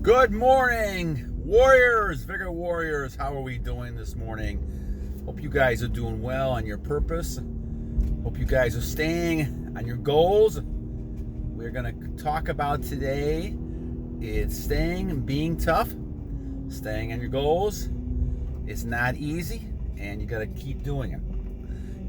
Good morning, warriors, vigor warriors. How are we doing this morning? Hope you guys are doing well on your purpose. Hope you guys are staying on your goals. We're going to talk about today is staying and being tough. Staying on your goals. It's not easy, and you got to keep doing it.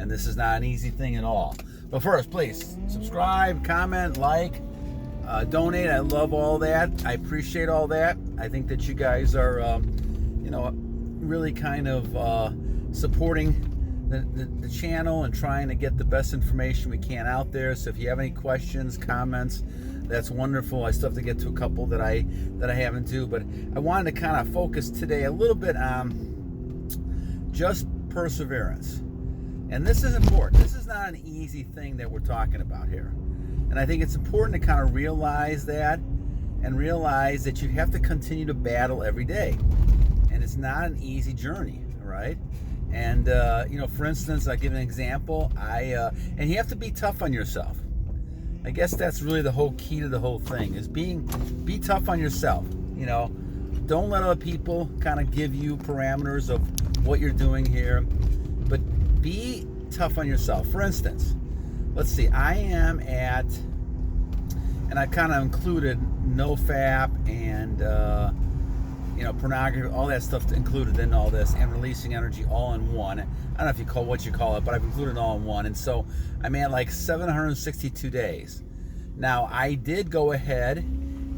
And this is not an easy thing at all. But first, please subscribe, comment, like, donate. I love all that. I appreciate all that. I think that you guys are, really kind of supporting the channel and trying to get the best information we can out there. So if you have any questions, comments, that's wonderful. I still have to get to a couple that I haven't do, but I wanted to kind of focus today a little bit on just perseverance. And this is important. This is not an easy thing that we're talking about here. And I think it's important to kind of realize that and realize that you have to continue to battle every day. And it's not an easy journey, right? And, for instance, I'll give an example. And you have to be tough on yourself. I guess that's really the whole key to the whole thing is be tough on yourself. Don't let other people kind of give you parameters of what you're doing here, but be tough on yourself. For instance, let's see, I am at, and I kind of included NoFap and, pornography, all that stuff included in all this, and releasing energy all in one. I don't know if you call what you call it, but I've included it all in one. And so I'm at like 762 days. Now, I did go ahead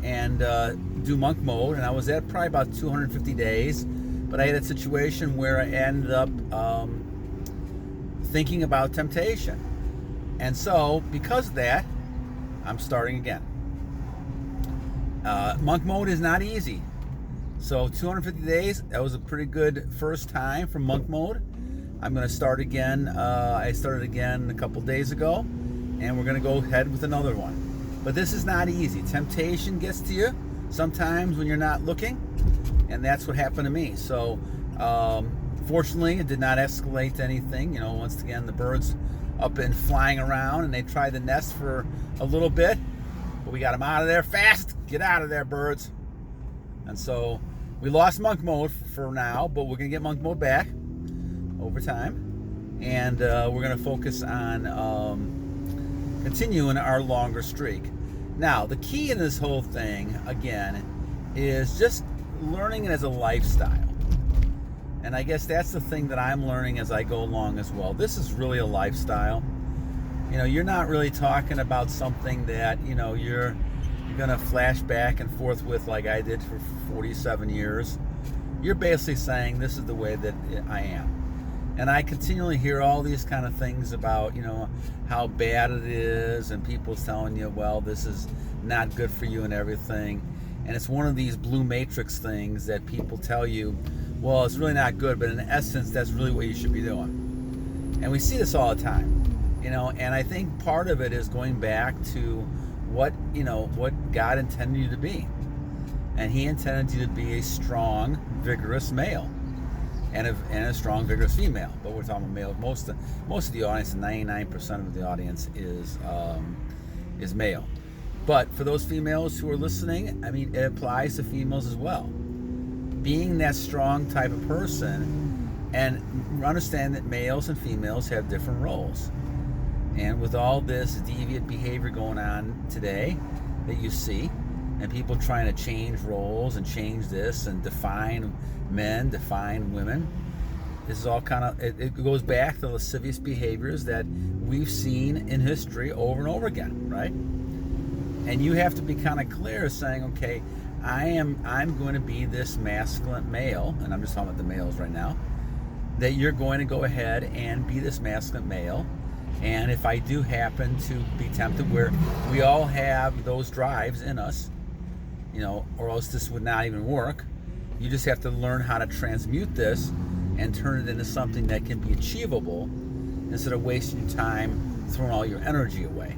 and do monk mode, and I was at probably about 250 days, but I had a situation where I ended up thinking about temptation. And so, because of that, I'm starting again. Monk mode is not easy. So 250 days, that was a pretty good first time for monk mode. I'm going to start again. I started again a couple days ago, and we're going to go ahead with another one. But this is not easy. Temptation gets to you sometimes when you're not looking, and that's what happened to me. So fortunately, it did not escalate to anything. Once again, the birds up and flying around, and they tried the nest for a little bit, but we got them out of there fast. Get out of there, birds. And so we lost monk mode for now, but we're gonna get monk mode back over time, and we're gonna focus on continuing our longer streak. Now, the key in this whole thing again is just learning it as a lifestyle. And I guess that's the thing that I'm learning as I go along as well. This is really a lifestyle. You're not really talking about something that, you're going to flash back and forth with like I did for 47 years. You're basically saying this is the way that I am. And I continually hear all these kind of things about, how bad it is, and people telling you, well, this is not good for you and everything. And it's one of these blue matrix things that people tell you, well, it's really not good, but in essence, that's really what you should be doing. And we see this all the time, and I think part of it is going back to what God intended you to be. And He intended you to be a strong, vigorous male and a strong, vigorous female. But we're talking about male. Most of the audience, 99% of the audience is male. But for those females who are listening, it applies to females as well. Being that strong type of person, and understand that males and females have different roles. And with all this deviant behavior going on today that you see, and people trying to change roles and change this and define men, define women, this is all kind of, it goes back to the lascivious behaviors that we've seen in history over and over again, right? And you have to be kind of clear saying, okay, I'm going to be this masculine male, and I'm just talking about the males right now, that you're going to go ahead and be this masculine male. And if I do happen to be tempted, where we all have those drives in us, or else this would not even work, you just have to learn how to transmute this and turn it into something that can be achievable instead of wasting your time throwing all your energy away.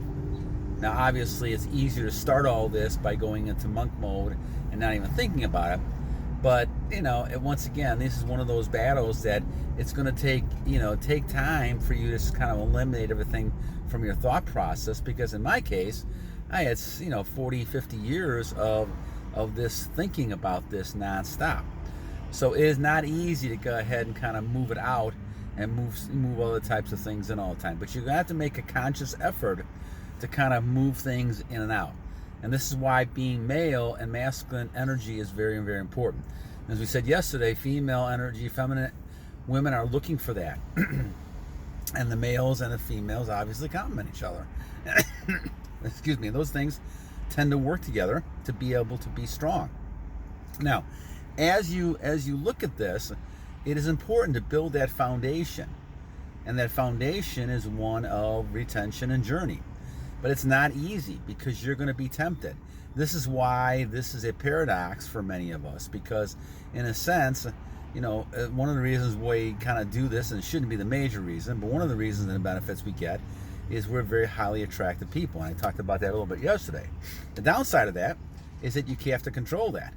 Now, obviously, it's easier to start all this by going into monk mode and not even thinking about it. But, once again, this is one of those battles that it's going to take time for you to kind of eliminate everything from your thought process. Because in my case, I had, 40, 50 years of of this thinking about this nonstop. So it is not easy to go ahead and kind of move it out and move other types of things in all the time. But you're going to have to make a conscious effort to kind of move things in and out. And this is why being male and masculine energy is very, very important. As we said yesterday, female energy, feminine women are looking for that. And the males and the females obviously complement each other. Excuse me. Those things tend to work together to be able to be strong. Now, as you look at this, it is important to build that foundation. And that foundation is one of retention and journey. But it's not easy because you're going to be tempted. This is why this is a paradox for many of us, because in a sense, one of the reasons we kind of do this, and it shouldn't be the major reason, but one of the reasons and the benefits we get is we're very highly attractive people. And I talked about that a little bit yesterday. The downside of that is that you have to control that.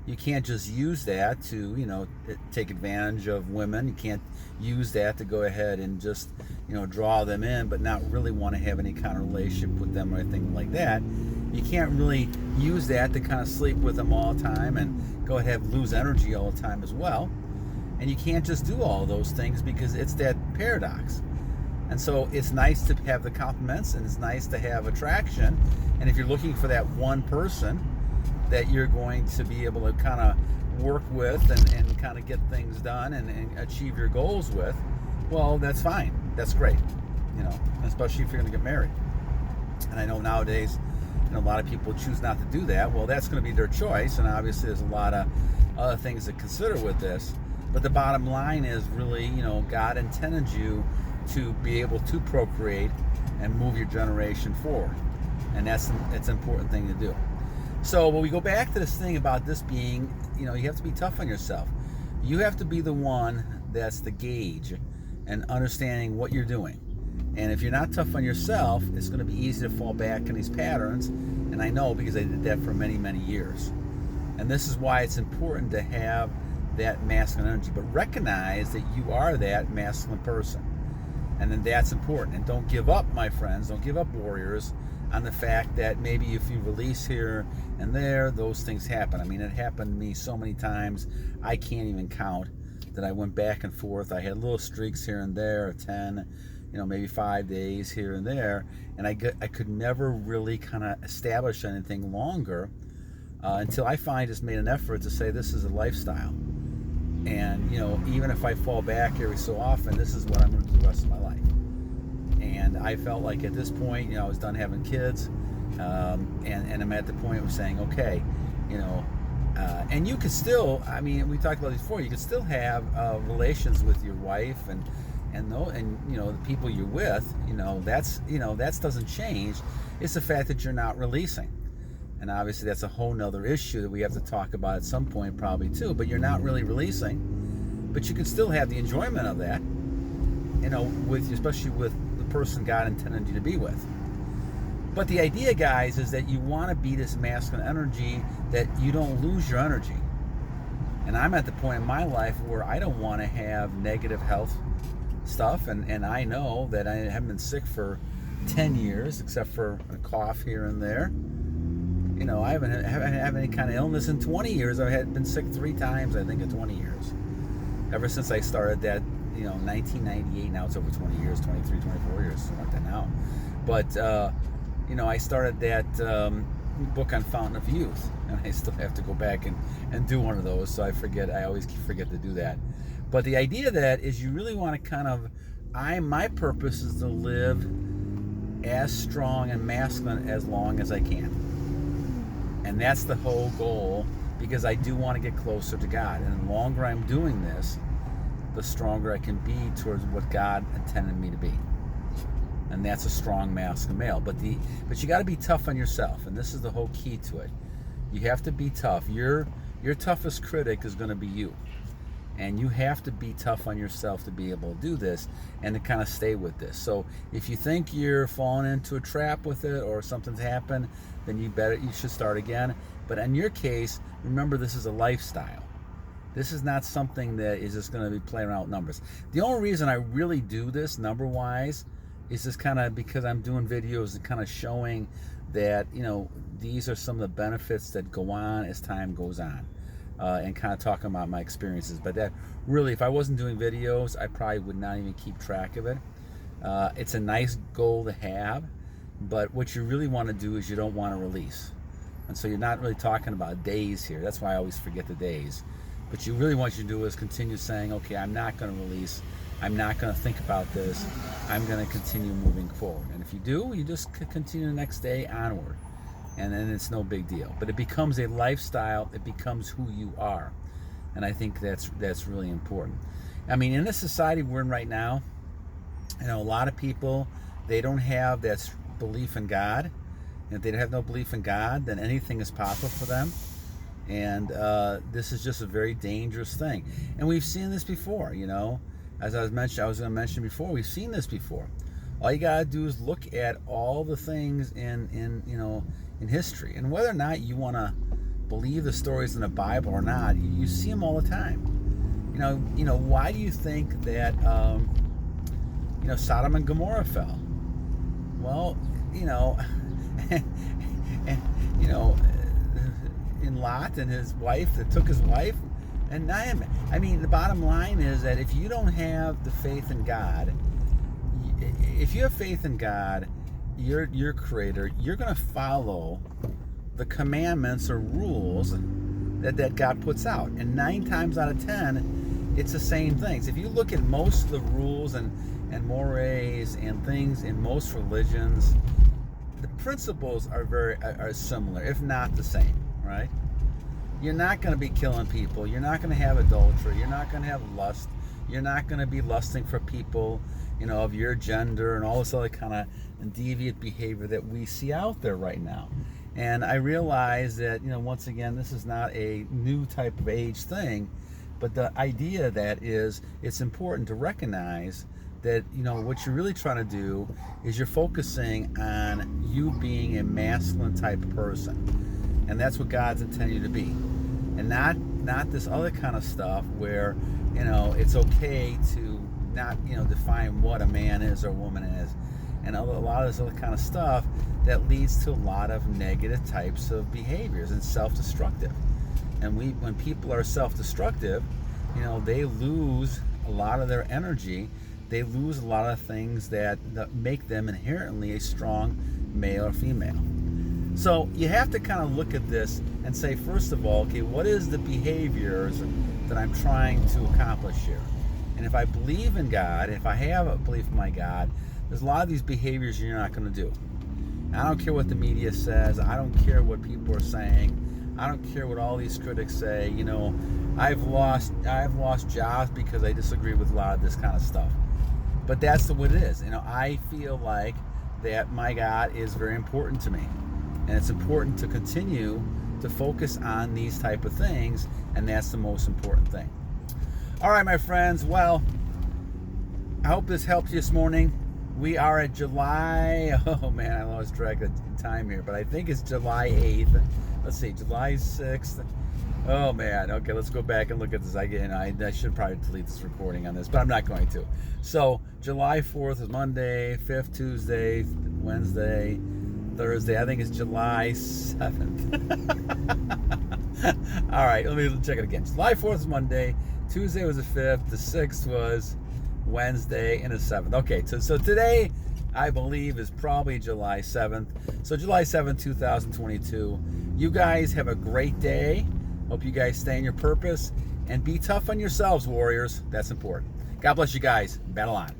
You can't just use that to, take advantage of women. You can't use that to go ahead and just, draw them in, but not really want to have any kind of relationship with them or anything like that. You can't really use that to kind of sleep with them all the time and go ahead and lose energy all the time as well. And you can't just do all those things because it's that paradox. And so it's nice to have the compliments and it's nice to have attraction. And if you're looking for that one person that you're going to be able to kind of work with and kind of get things done and achieve your goals with, well, that's fine. That's great, especially if you're going to get married. And I know nowadays, a lot of people choose not to do that. Well, that's going to be their choice. And obviously there's a lot of other things to consider with this. But the bottom line is really, God intended you to be able to procreate and move your generation forward. And it's an important thing to do. So when we go back to this thing about this being, you have to be tough on yourself. You have to be the one that's the gauge and understanding what you're doing. And if you're not tough on yourself, it's going to be easy to fall back in these patterns. And I know because I did that for many, many years. And this is why it's important to have that masculine energy, but recognize that you are that masculine person. And then that's important. And don't give up, my friends. Don't give up, warriors, on the fact that maybe if you release here and there, those things happen. I mean, it happened to me so many times, I can't even count, that I went back and forth. I had little streaks here and there, 10, maybe 5 days here and there, and I could never really kind of establish anything longer until I finally just made an effort to say this is a lifestyle. And, even if I fall back every so often, this is what I'm going to do the rest of my life. And I felt like at this point, I was done having kids, and I'm at the point of saying, okay, and you could still, we talked about this before, you could still have relations with your wife and the people you're with, that doesn't change. It's the fact that you're not releasing. And obviously that's a whole nother issue that we have to talk about at some point probably too, but you're not really releasing, but you can still have the enjoyment of that, especially with the person God intended you to be with. But the idea, guys, is that you want to be this masculine energy, that you don't lose your energy. And I'm at the point in my life where I don't want to have negative health stuff, and I know that I haven't been sick for 10 years, except for a cough here and there. I haven't had any kind of illness in 20 years. I've been sick 3 times, I think, in 20 years. Ever since I started that, 1998, now it's over 20 years, 23, 24 years, something like that now. But, I started that book on Fountain of Youth, and I still have to go back and do one of those, so I always forget to do that. But the idea of that is you really want to kind of, my purpose is to live as strong and masculine as long as I can. And that's the whole goal, because I do want to get closer to God. And the longer I'm doing this, the stronger I can be towards what God intended me to be. And that's a strong masculine male. But you got to be tough on yourself, and this is the whole key to it. You have to be tough. Your toughest critic is going to be you. And you have to be tough on yourself to be able to do this and to kind of stay with this. So if you think you're falling into a trap with it or something's happened, then you should start again. But in your case, remember, this is a lifestyle. This is not something that is just going to be playing around with numbers. The only reason I really do this number-wise is just kind of because I'm doing videos and kind of showing that, these are some of the benefits that go on as time goes on, and kind of talking about my experiences. But that really, if I wasn't doing videos, I probably would not even keep track of it. It's a nice goal to have, but what you really want to do is you don't want to release. And so you're not really talking about days here. That's why I always forget the days. But you really want you to do is continue saying, okay, I'm not going to release. I'm not going to think about this. I'm going to continue moving forward. And if you do, you just continue the next day onward. And then it's no big deal. But it becomes a lifestyle. It becomes who you are. And I think that's really important. I mean, in the society we're in right now, a lot of people, they don't have that belief in God. And if they have no belief in God, then anything is possible for them. And this is just a very dangerous thing. And we've seen this before, As I was going to mention before, we've seen this before. All you gotta do is look at all the things in history, and whether or not you want to believe the stories in the Bible or not, you see them all the time. Why do you think that Sodom and Gomorrah fell? Well, in Lot and his wife that took his wife, and Naaman. I mean, the bottom line is that if you don't have the faith in God, if you have faith in God, your creator, you're going to follow the commandments or rules that God puts out. And 9 times out of 10, it's the same things. If you look at most of the rules and mores and things in most religions, the principles are similar, if not the same, right? You're not going to be killing people. You're not going to have adultery. You're not going to have lust. You're not going to be lusting for people, of your gender and all this other kind of deviant behavior that we see out there right now. And I realize that, once again, this is not a new type of age thing, but the idea that is, it's important to recognize that, what you're really trying to do is you're focusing on you being a masculine type of person. And that's what God's intended you to be. And not this other kind of stuff where, it's okay to not, define what a man is or a woman is. And a lot of this other kind of stuff that leads to a lot of negative types of behaviors and self-destructive. And when people are self-destructive, they lose a lot of their energy. They lose a lot of things that make them inherently a strong male or female. So you have to kind of look at this and say, first of all, okay, what is the behaviors that I'm trying to accomplish here? And if I believe in God, if I have a belief in my God, there's a lot of these behaviors you're not going to do. I don't care what the media says. I don't care what people are saying. I don't care what all these critics say. I've lost jobs because I disagree with a lot of this kind of stuff. But that's what it is. I feel like that my God is very important to me. And it's important to continue to focus on these type of things, and that's the most important thing. All right, my friends. Well, I hope this helped you this morning. We are at July. Oh man, I lost track of time here, but I think it's July 8th. Let's see, July 6th. Oh man. Okay, let's go back and look at this. I should probably delete this recording on this, but I'm not going to. So July 4th is Monday, 5th Tuesday, Wednesday, Thursday. I think it's July 7th. All right, let me check it again. July 4th is Monday. Tuesday was the 5th. The 6th was Wednesday, and the 7th. Okay, so today, I believe, is probably July 7th. So July 7th, 2022. You guys have a great day. Hope you guys stay in your purpose. And be tough on yourselves, warriors. That's important. God bless you guys. Battle on.